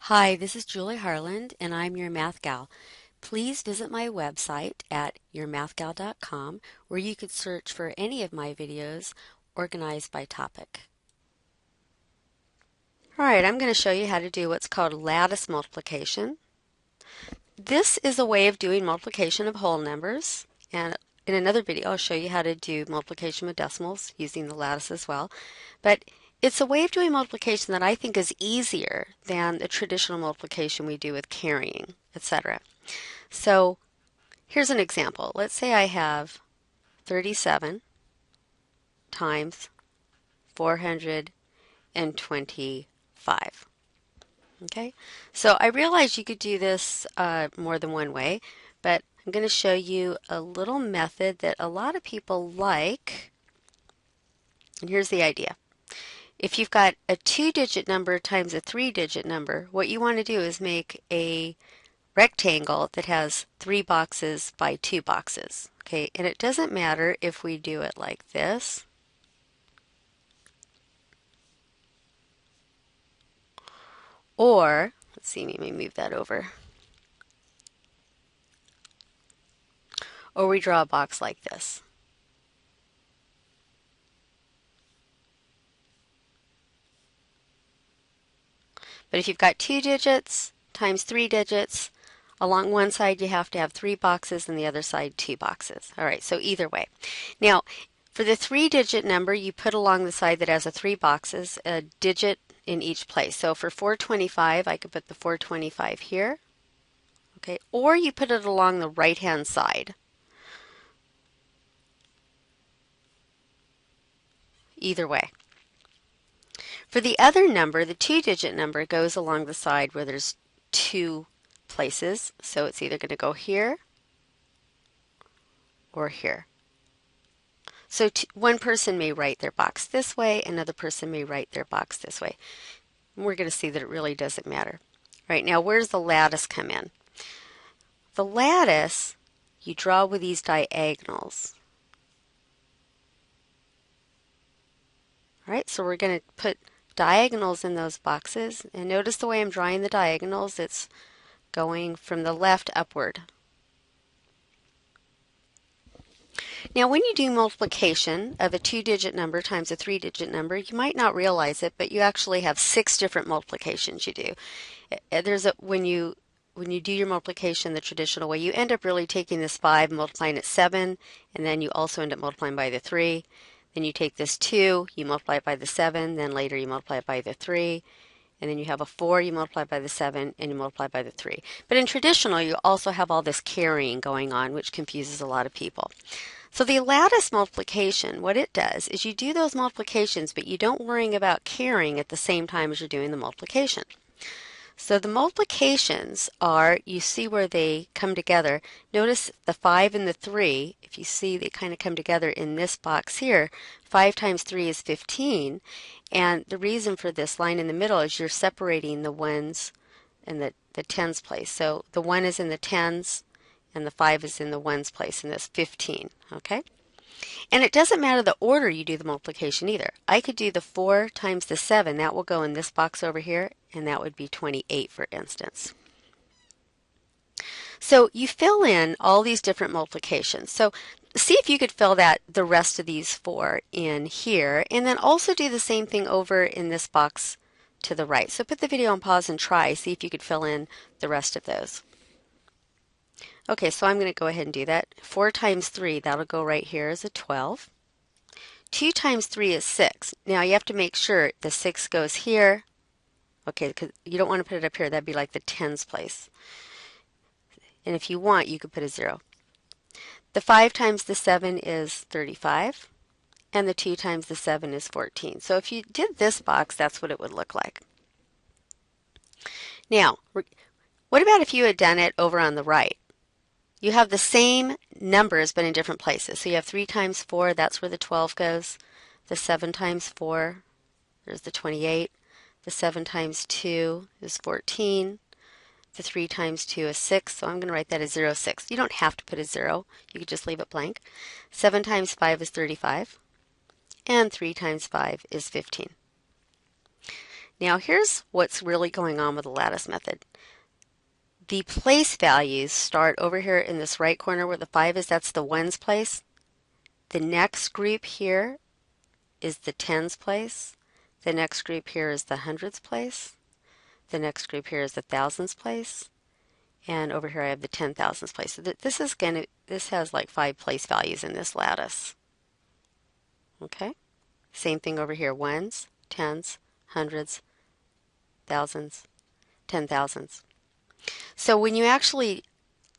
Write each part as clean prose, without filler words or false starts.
Hi, this is Julie Harland, and I'm your Math Gal. Please visit my website at yourmathgal.com, where you could search for any of my videos organized by topic. All right, I'm going to show you how to do what's called lattice multiplication. This is a way of doing multiplication of whole numbers, and in another video I'll show you how to do multiplication with decimals using the lattice as well. But it's a way of doing multiplication that I think is easier than the traditional multiplication we do with carrying, etc. So here's an example. Let's say I have 37 times 425. Okay, so I realize you could do this more than one way, but I'm going to show you a little method that a lot of people like. And here's the idea. If you've got a 2-digit number times a 3-digit number, what you want to do is make a rectangle that has 3 boxes by 2 boxes. Okay, and it doesn't matter if we do it like this, or, let's see, let me move that over, or we draw a box like this. But if you've got 2 digits times 3 digits, along one side you have to have 3 boxes and the other side 2 boxes. All right, so either way. Now, for the 3-digit number, you put along the side that has 3 boxes a digit in each place. So for 425, I could put the 425 here. Okay, or you put it along the right-hand side. Either way. For the other number, the 2-digit number goes along the side where there's 2 places. So it's either going to go here or here. So one person may write their box this way, another person may write their box this way. And we're going to see that it really doesn't matter. Right, now where's the lattice come in? The lattice you draw with these diagonals. All right, so we're going to put diagonals in those boxes, and notice the way I'm drawing the diagonals, it's going from the left upward. Now when you do multiplication of a 2-digit number times a 3-digit number, you might not realize it, but you actually have 6 different multiplications you do. When you do your multiplication the traditional way, you end up really taking this 5, multiplying it 7, and then you also end up multiplying by the 3. Then you take this 2, you multiply it by the 7, then later you multiply it by the 3, and then you have a 4, you multiply by the 7, and you multiply by the 3. But in traditional, you also have all this carrying going on, which confuses a lot of people. So the lattice multiplication, what it does is you do those multiplications, but you don't worry about carrying at the same time as you're doing the multiplication. So the multiplications are, you see where they come together. Notice the 5 and the 3, if you see they kind of come together in this box here. 5 times 3 is 15, and the reason for this line in the middle is you're separating the ones and the tens place. So the 1 is in the tens, and the 5 is in the ones place, and that's 15, okay? And it doesn't matter the order you do the multiplication either. I could do the 4 times the 7, that will go in this box over here, and that would be 28, for instance. So you fill in all these different multiplications. So see if you could fill the rest of these 4 in here, and then also do the same thing over in this box to the right. So put the video on pause and try, see if you could fill in the rest of those. Okay, so I'm going to go ahead and do that. 4 times 3, that'll go right here as a 12. 2 times 3 is 6. Now you have to make sure the 6 goes here. Okay, because you don't want to put it up here. That'd be like the tens place. And if you want, you could put a 0. The 5 times the 7 is 35. And the 2 times the 7 is 14. So if you did this box, that's what it would look like. Now, what about if you had done it over on the right? You have the same numbers but in different places. So you have 3 times 4, that's where the 12 goes. The 7 times 4, there's the 28. The 7 times 2 is 14. The 3 times 2 is 6, so I'm going to write that as 0, 6. You don't have to put a 0. You could just leave it blank. 7 times 5 is 35. And 3 times 5 is 15. Now here's what's really going on with the lattice method. The place values start over here in this right corner where the 5 is. That's the ones place. The next group here is the tens place. The next group here is the hundreds place. The next group here is the thousands place. And over here I have the 10,000s place. So this has like 5 place values in this lattice. Okay? Same thing over here. Ones, tens, hundreds, thousands, 10,000s. So when you actually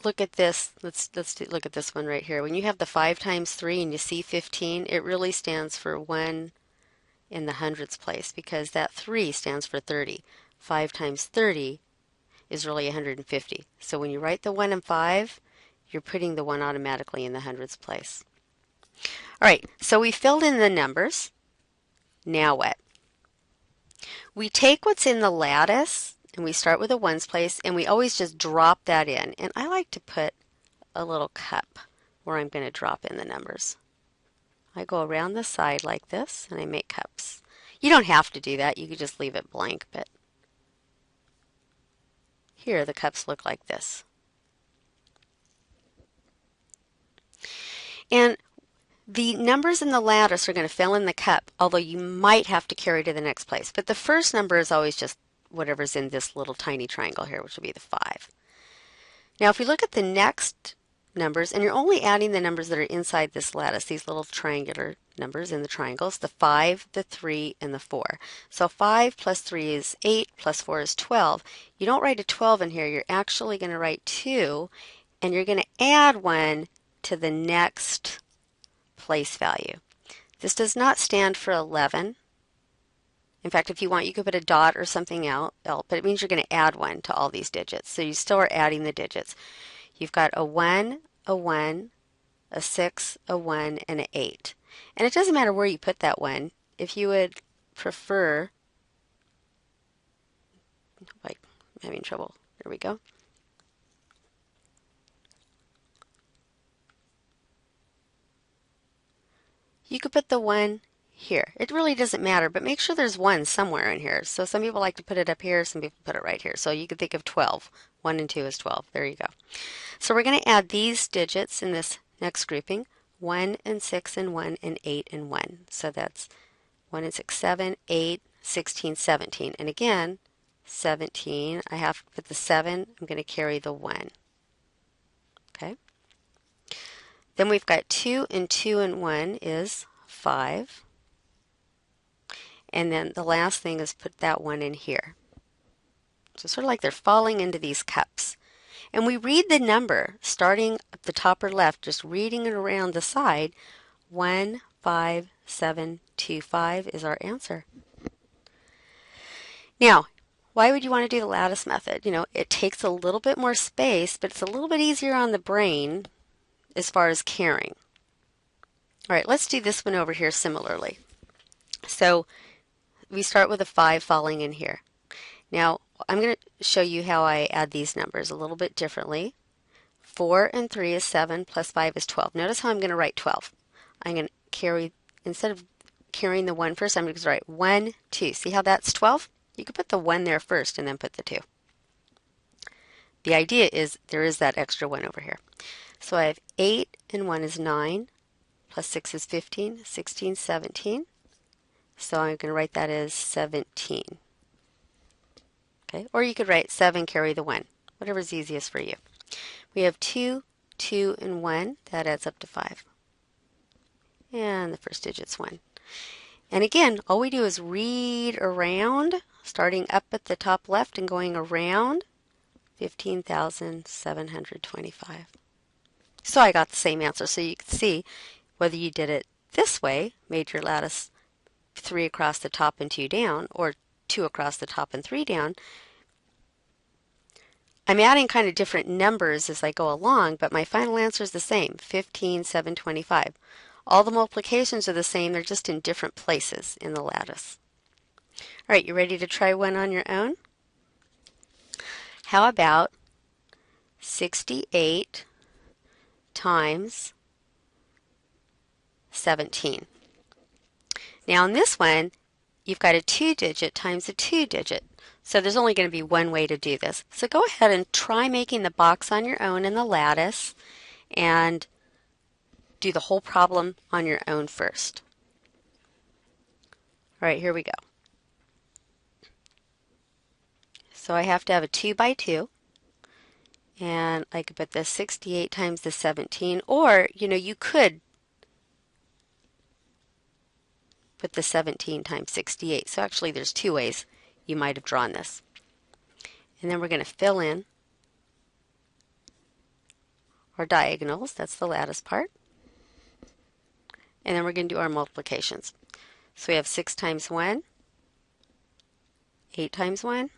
look at this, look at this one right here. When you have the 5 times 3 and you see 15, it really stands for 1 in the hundreds place because that 3 stands for 30. 5 times 30 is really 150. So when you write the 1 and 5, you're putting the 1 automatically in the hundreds place. All right, so we filled in the numbers. Now what? We take what's in the lattice and we start with the ones place and we always just drop that in. And I like to put a little cup where I'm going to drop in the numbers. I go around the side like this and I make cups. You don't have to do that. You could just leave it blank, but here the cups look like this. And the numbers in the lattice are going to fill in the cup, although you might have to carry to the next place. But the first number is always just whatever's in this little tiny triangle here, which will be the 5. Now if we look at the next numbers, and you're only adding the numbers that are inside this lattice, these little triangular numbers in the triangles, the 5, the 3, and the 4. So 5 plus 3 is 8, plus 4 is 12. You don't write a 12 in here, you're actually going to write 2, and you're going to add 1 to the next place value. This does not stand for 11. In fact, if you want, you could put a dot or something else, but it means you're going to add 1 to all these digits. So you still are adding the digits. You've got a 1, a 6, a 1, and an 8. And it doesn't matter where you put that 1. If you would prefer, like, I'm having trouble. There we go. You could put the 1 here. It really doesn't matter, but make sure there's 1 somewhere in here. So some people like to put it up here, some people put it right here. So you could think of 12. 1 and 2 is 12. There you go. So we're going to add these digits in this next grouping. 1 and 6 and 1 and 8 and 1. So that's 1 and 6, 7, 8, 16, 17. And again, 17, I have to put the 7, I'm going to carry the 1. Okay. Then we've got 2 and 1 is 5. And then the last thing is put that 1 in here. So sort of like they're falling into these cups. And we read the number starting at the top or left, just reading it around the side. 1, 5, 7, 2, 5 is our answer. Now, why would you want to do the lattice method? You know, it takes a little bit more space, but it's a little bit easier on the brain as far as carrying. All right, let's do this one over here similarly. So we start with a 5 falling in here. Now, I'm going to show you how I add these numbers a little bit differently. 4 and 3 is 7, plus 5 is 12. Notice how I'm going to write 12. I'm going to carry, instead of carrying the 1 first, I'm going to write 1, 2. See how that's 12? You could put the 1 there first and then put the 2. The idea is there is that extra 1 over here. So I have 8 and 1 is 9, plus 6 is 15, 16, 17. So I'm going to write that as 17. Okay, or you could write 7, carry the 1, whatever's easiest for you. We have 2, 2, and 1. That adds up to 5. And the first digit's 1. And again, all we do is read around, starting up at the top left and going around 15,725. So I got the same answer. So you can see whether you did it this way, made your lattice 3 across the top and 2 down, or 2 across the top and 3 down. I'm adding kind of different numbers as I go along, but my final answer is the same, 15,725. All the multiplications are the same, they're just in different places in the lattice. All right, you ready to try one on your own? How about 68 times 17? Now in this one, you've got a 2-digit times a 2-digit. So there's only going to be one way to do this. So go ahead and try making the box on your own in the lattice and do the whole problem on your own first. All right, here we go. So I have to have a 2 by 2, and I could put this 68 times the 17, or you could put the 17 times 68. So actually there's two ways you might have drawn this. And then we're going to fill in our diagonals, that's the lattice part. And then we're going to do our multiplications. So we have 6 times 1, 8 times 1,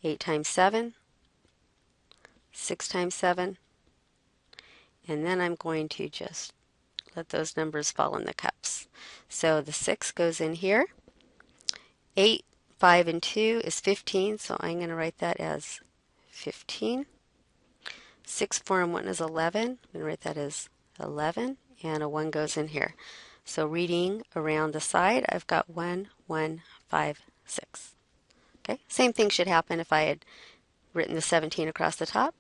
8 times 7, 6 times 7, and then I'm going to just let those numbers fall in the cups. So the 6 goes in here. 8, 5, and 2 is 15, so I'm going to write that as 15. 6, 4, and 1 is 11. I'm going to write that as 11, and a 1 goes in here. So reading around the side, I've got 1, 1, 5, 6. Okay, same thing should happen if I had written the 17 across the top.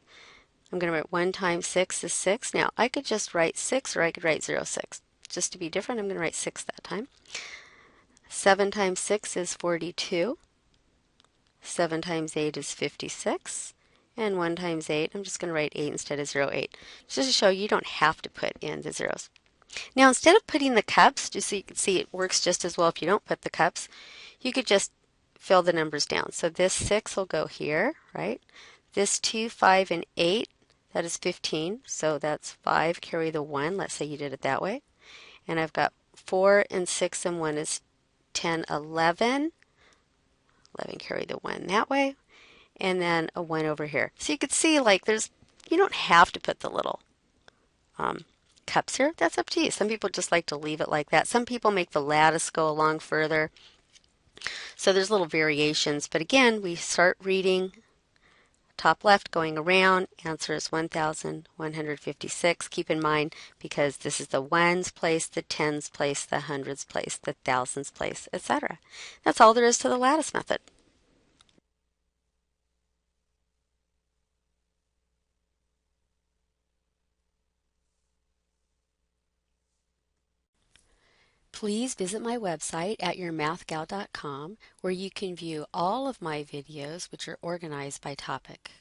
I'm going to write 1 times 6 is 6. Now, I could just write 6 or I could write 0, 6. Just to be different, I'm going to write 6 that time. 7 times 6 is 42. 7 times 8 is 56. And 1 times 8, I'm just going to write 8 instead of 0, 8. Just to show you don't have to put in the zeros. Now, instead of putting the cups, just so you can see it works just as well if you don't put the cups, you could just fill the numbers down. So this 6 will go here, right? This 2, 5, and 8, that is 15. So that's 5, carry the 1. Let's say you did it that way. And I've got 4 and 6 and 1 is 10, 11. 11, carry the 1 that way. And then a 1 over here. So you could see like you don't have to put the little cups here. That's up to you. Some people just like to leave it like that. Some people make the lattice go along further. So there's little variations. But again, we start reading top left going around. Answer is 1,156. Keep in mind, because this is the ones place, the tens place, the hundreds place, the thousands place, etc. That's all there is to the lattice method. Please visit my website at yourmathgal.com, where you can view all of my videos, which are organized by topic.